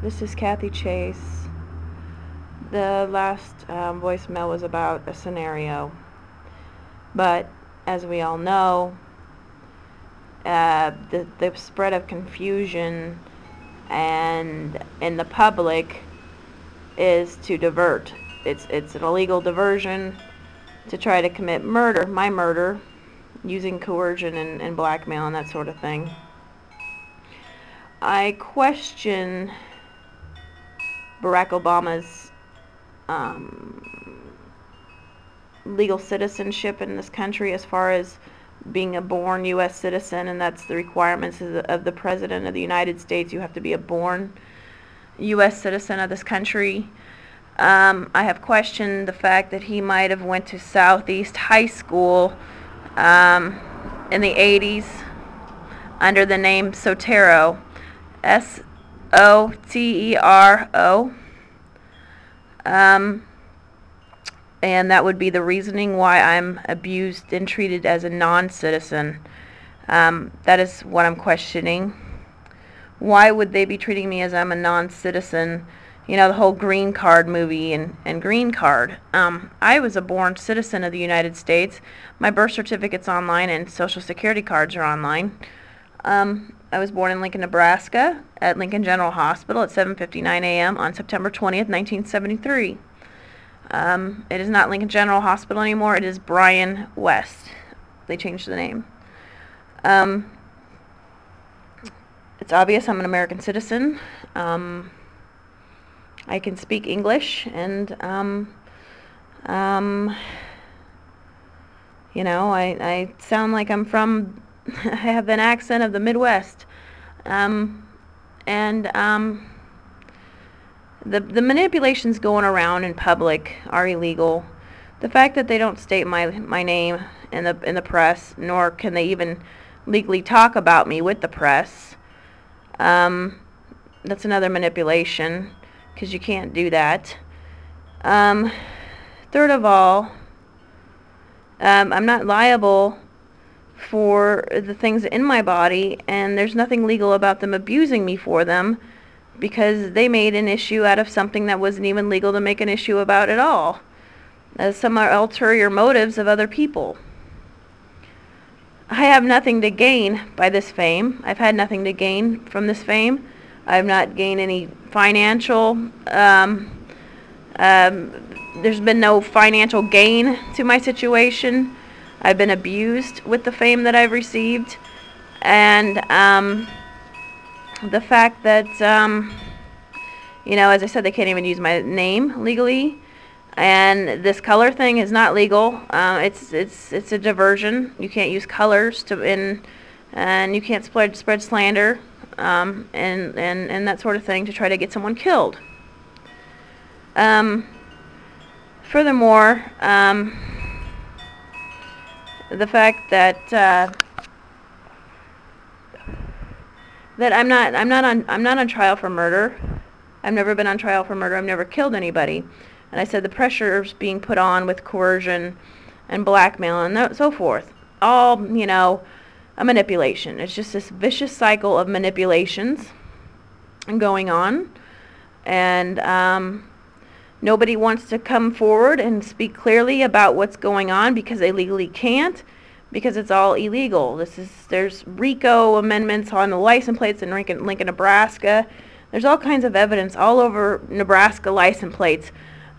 This is Kathy Chase. The last voicemail was about a scenario, but as we all know, the spread of confusion and in the public is to divert. It's an illegal diversion to try to commit murder, my murder, using coercion and blackmail and that sort of thing. I question Barack Obama's legal citizenship in this country as far as being a born U.S. citizen, and that's the requirements of the President of the United States. You have to be a born U.S. citizen of this country. I have questioned the fact that he might have went to Southeast High School in the 80s under the name Sotero, Sotero. And that would be the reasoning why I'm abused and treated as a non-citizen. That is what I'm questioning. Why would they be treating me as I'm a non-citizen? You know, the whole green card movie and green card. I was a born citizen of the United States. My birth certificate's online and Social Security cards are online. I was born in Lincoln, Nebraska at Lincoln General Hospital at 7:59 a.m. on September 20th, 1973. It is not Lincoln General Hospital anymore. It is Bryan West. They changed the name. It's obvious I'm an American citizen. I can speak English, and you know, I sound like I'm from. I have an accent of the Midwest, and the manipulations going around in public are illegal. The fact that they don't state my name in the press, nor can they even legally talk about me with the press, that's another manipulation, because you can't do that. Third of all, I'm not liable for the things in my body, and there's nothing legal about them abusing me for them, because they made an issue out of something that wasn't even legal to make an issue about at all. Some are ulterior motives of other people. I have nothing to gain by this fame. I've had nothing to gain from this fame. I've not gained any financial, there's been no financial gain to my situation. I've been abused with the fame that I've received, and the fact that, you know, as I said, they can't even use my name legally, and this color thing is not legal. It's a diversion. You can't use colors and you can't spread slander, and that sort of thing to try to get someone killed. Furthermore, the fact that I'm not on trial for murder. I've never been on trial for murder. I've never killed anybody. And I said the pressures being put on with coercion and blackmail and so forth, all, you know, a manipulation. It's just this vicious cycle of manipulations going on, and nobody wants to come forward and speak clearly about what's going on because they legally can't, because it's all illegal. There's RICO amendments on the license plates in Lincoln, Nebraska. There's all kinds of evidence all over Nebraska license plates,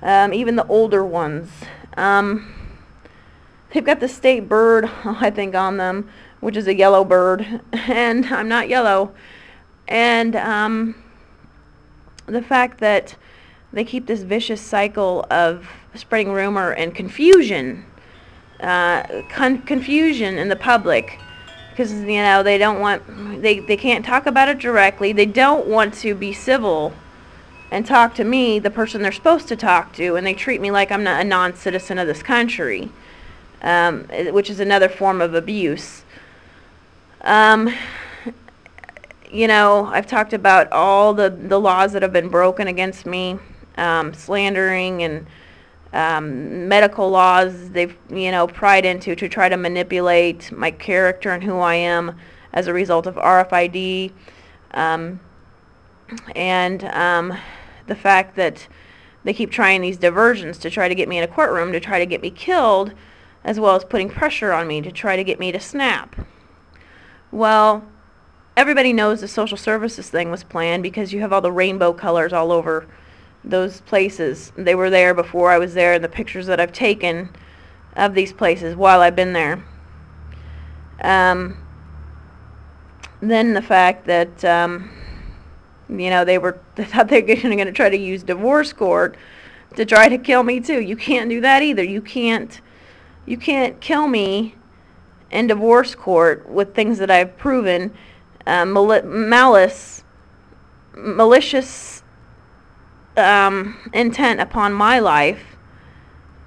even the older ones. They've got the state bird, I think, on them, which is a yellow bird, and I'm not yellow. And the fact that they keep this vicious cycle of spreading rumor and confusion, confusion in the public, because, you know, they don't want, they can't talk about it directly. They don't want to be civil and talk to me, the person they're supposed to talk to, and they treat me like I'm not a non-citizen of this country, which is another form of abuse. You know, I've talked about all the laws that have been broken against me, slandering and medical laws they've, you know, pried into to try to manipulate my character and who I am as a result of RFID. And the fact that they keep trying these diversions to try to get me in a courtroom, to try to get me killed, as well as putting pressure on me to try to get me to snap. Well, everybody knows the social services thing was planned because you have all the rainbow colors all over those places. They were there before I was there, and the pictures that I've taken of these places while I've been there. Then the fact that they thought they were going to try to use divorce court to try to kill me too. You can't do that either. You can't kill me in divorce court with things that I've proven, malicious intent upon my life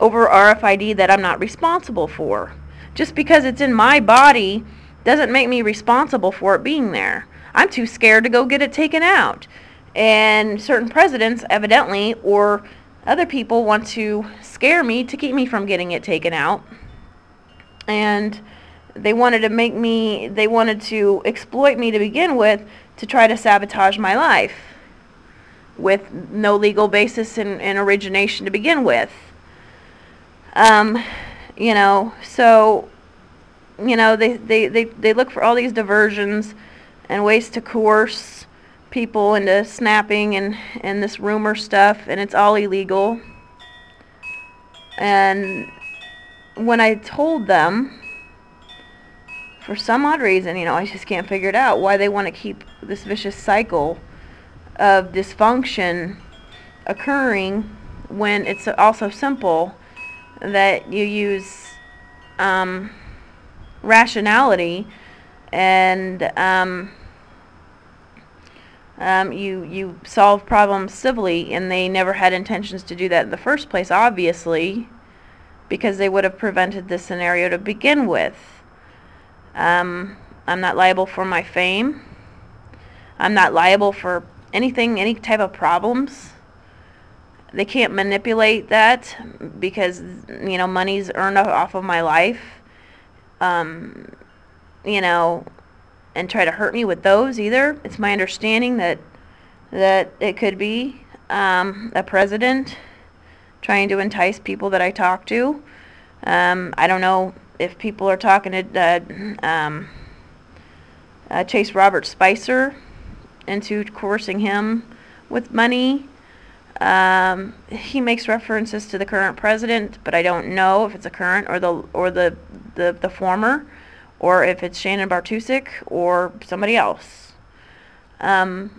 over RFID that I'm not responsible for. Just because it's in my body doesn't make me responsible for it being there. I'm too scared to go get it taken out. And certain presidents, evidently, or other people want to scare me to keep me from getting it taken out. And they wanted to exploit me to begin with to try to sabotage my life with no legal basis and origination to begin with. They look for all these diversions and ways to coerce people into snapping and this rumor stuff, and it's all illegal. And when I told them, for some odd reason, I just can't figure it out, why they want to keep this vicious cycle of dysfunction occurring when it's also simple that you use rationality and you solve problems civilly, and they never had intentions to do that in the first place, obviously, because they would have prevented this scenario to begin with. I'm not liable for my fame. I'm not liable for anything, any type of problems. They can't manipulate that because, money's earned off of my life. And try to hurt me with those either. It's my understanding that it could be a president trying to entice people that I talk to. I don't know if people are talking to Chase Robert Spicer into coercing him with money. He makes references to the current president, but I don't know if it's a current or the former, or if it's Shannon Bartusek or somebody else. Then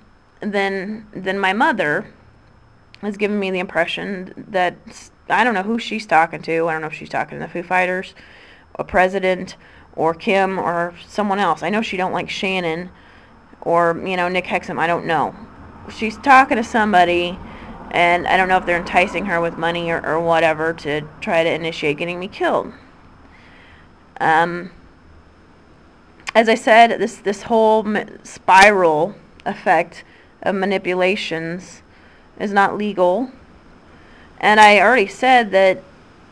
my mother has given me the impression that I don't know who she's talking to. I don't know if she's talking to the Foo Fighters, a president, or Kim, or someone else. I know she don't like Shannon or Nick Hexum. I don't know. She's talking to somebody, and I don't know if they're enticing her with money or whatever to try to initiate getting me killed. As I said, this whole spiral effect of manipulations is not legal. And I already said that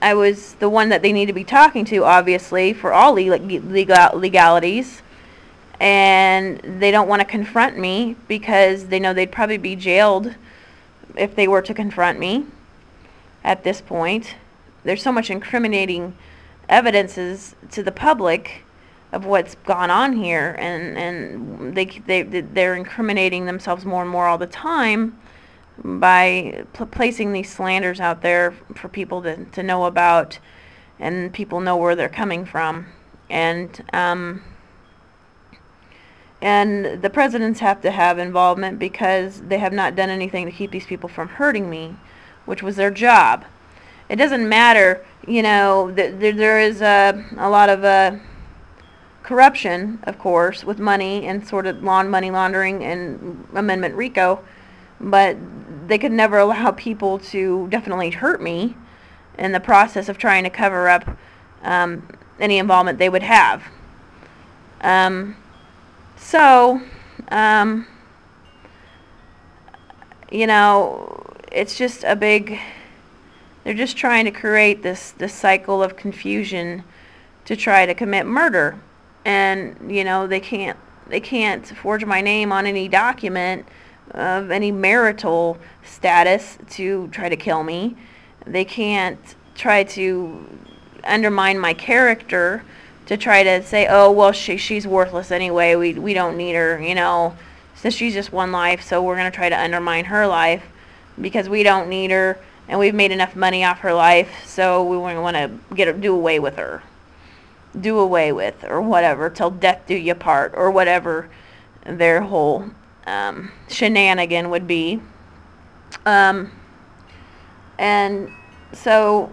I was the one that they need to be talking to, obviously, for all legalities. And they don't want to confront me because they know they'd probably be jailed if they were to confront me at this point. There's so much incriminating evidences to the public of what's gone on here, and they're incriminating themselves more and more all the time by placing these slanders out there for people to know about, and people know where they're coming from. And the presidents have to have involvement because they have not done anything to keep these people from hurting me, which was their job. It doesn't matter, there is a lot of corruption, of course, with money and sort of money laundering and Amendment RICO, but they could never allow people to definitely hurt me in the process of trying to cover up any involvement they would have. It's just a big, they're just trying to create this cycle of confusion to try to commit murder. And, they can't forge my name on any document of any marital status to try to kill me. They can't try to undermine my character to try to say, oh, well, she's worthless anyway. We don't need her, you know, since she's just one life, so we're going to try to undermine her life because we don't need her and we've made enough money off her life, so we want to do away with her. Do away with, or whatever, till death do you part, or whatever their whole shenanigan would be. And so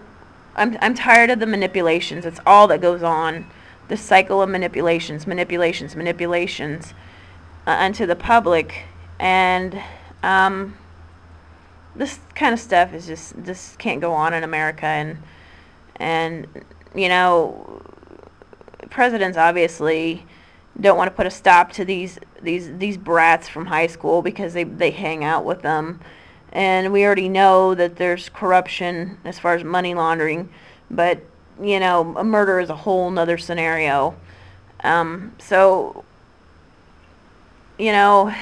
I'm tired of the manipulations. It's all that goes on. The cycle of manipulations unto the public. And this kind of stuff is just can't go on in America. And you know, presidents obviously don't want to put a stop to these brats from high school because they hang out with them. And we already know that there's corruption as far as money laundering, but, you know, a murder is a whole nother scenario. So, you know,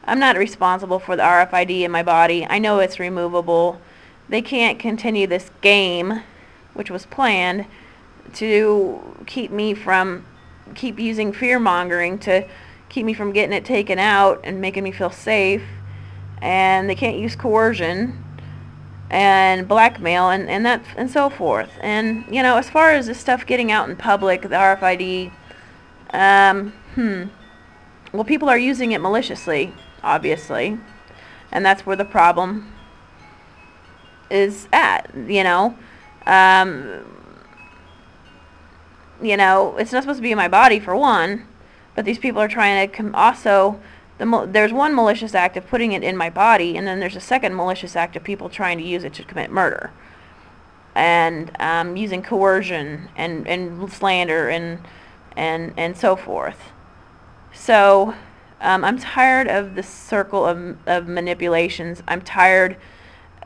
I'm not responsible for the RFID in my body. I know it's removable. They can't continue this game, which was planned, to keep using fear-mongering to keep me from getting it taken out and making me feel safe. And they can't use coercion and blackmail and so forth. And, you know, as far as this stuff getting out in public, the RFID, well, people are using it maliciously, obviously, and that's where the problem is at, you know. You know, it's not supposed to be in my body, for one, but these people are trying to also... there's one malicious act of putting it in my body, and then there's a second malicious act of people trying to use it to commit murder. And using coercion and slander and so forth. So I'm tired of this circle of manipulations. I'm tired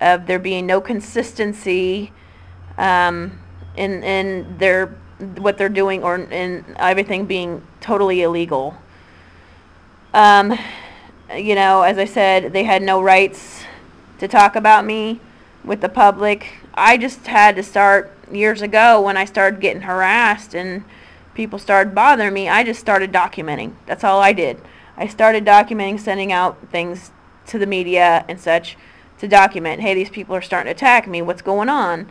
of there being no consistency in what they're doing, or in everything being totally illegal. You know, as I said, they had no rights to talk about me with the public. I just had to start years ago when I started getting harassed and people started bothering me. I just started documenting. That's all I did. I started documenting, sending out things to the media and such to document, hey, these people are starting to attack me, what's going on?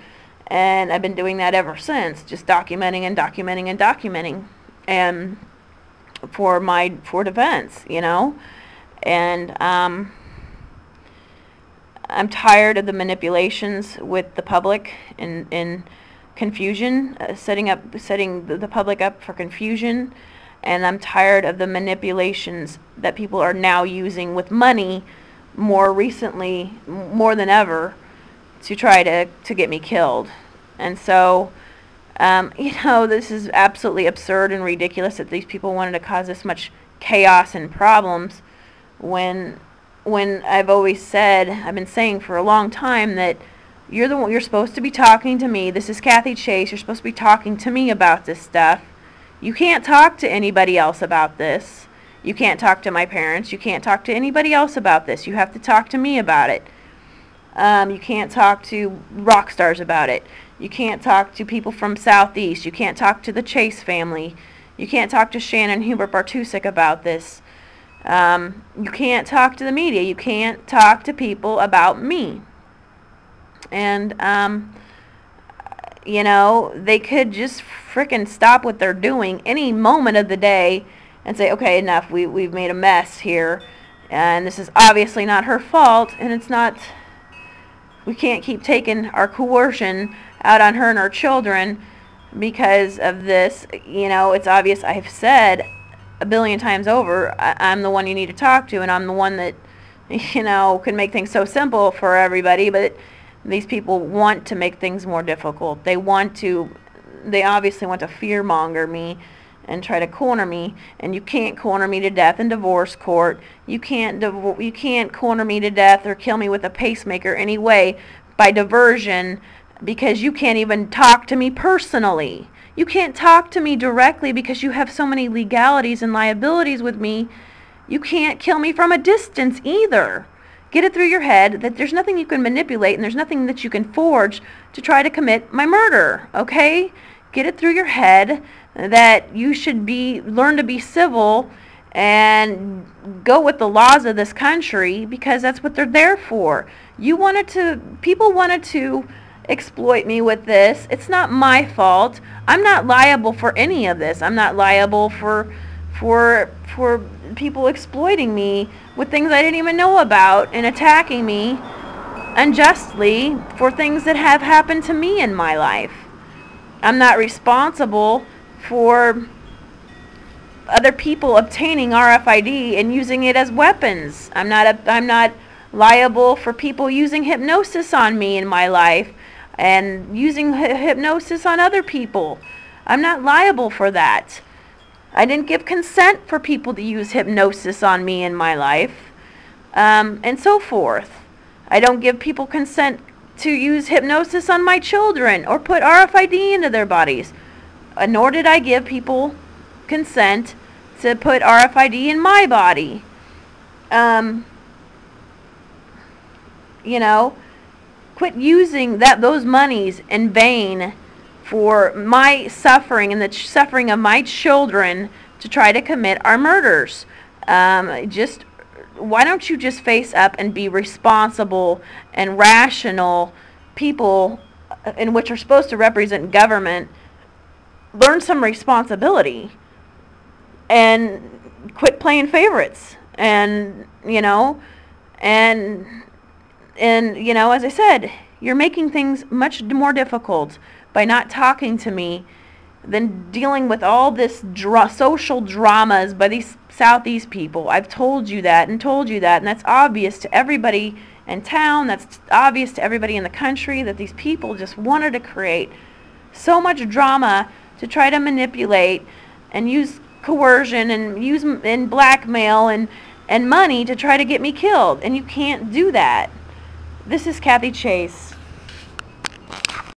And I've been doing that ever since, just documenting and documenting and documenting. And for defense, you know. And I'm tired of the manipulations with the public and confusion, setting the public up for confusion. And I'm tired of the manipulations that people are now using with money more recently, more than ever, to try to get me killed. And so you know, this is absolutely absurd and ridiculous that these people wanted to cause this much chaos and problems when I've always said, I've been saying for a long time, that you're supposed to be talking to me. This is Kathy Chase. You're supposed to be talking to me about this stuff. You can't talk to anybody else about this. You can't talk to my parents. You can't talk to anybody else about this. You have to talk to me about it. You can't talk to rock stars about it. You can't talk to people from Southeast. You can't talk to the Chase family. You can't talk to Shannon Hubert Bartusek about this. You can't talk to the media. You can't talk to people about me. And, you know, they could just frickin' stop what they're doing any moment of the day and say, okay, enough. We've made a mess here. And this is obviously not her fault. And it's not... We can't keep taking our coercion out on her and our children because of this. You know, it's obvious. I've said a billion times over, I'm the one you need to talk to, and I'm the one that, you know, can make things so simple for everybody. But these people want to make things more difficult. They obviously want to fear-monger me and try to corner me, and you can't corner me to death in divorce court. You can't corner me to death or kill me with a pacemaker anyway by diversion, because you can't even talk to me personally. You can't talk to me directly because you have so many legalities and liabilities with me You can't kill me from a distance either. Get it through your head that there's nothing you can manipulate and there's nothing that you can forge to try to commit my murder, okay? Get it through your head that you should learn to be civil and go with the laws of this country, because that's what they're there for. People wanted to exploit me with this. It's not my fault. I'm not liable for any of this. I'm not liable for people exploiting me with things I didn't even know about and attacking me unjustly for things that have happened to me in my life. I'm not responsible for other people obtaining RFID and using it as weapons. I'm not liable for people using hypnosis on me in my life and using hypnosis on other people. I'm not liable for that. I didn't give consent for people to use hypnosis on me in my life, and so forth. I don't give people consent to use hypnosis on my children or put RFID into their bodies. Nor did I give people consent to put RFID in my body. Quit using those monies in vain for my suffering and the suffering of my children to try to commit our murders. Why don't you just face up and be responsible and rational people in which are supposed to represent government? Learn some responsibility and quit playing favorites. And as I said, you're making things much more difficult by not talking to me than dealing with all this social dramas by these Southeast people. I've told you that, and that's obvious to everybody in town. That's obvious to everybody in the country, that these people just wanted to create so much drama to try to manipulate and use coercion and blackmail and money to try to get me killed. And you can't do that. This is Kathy Chase.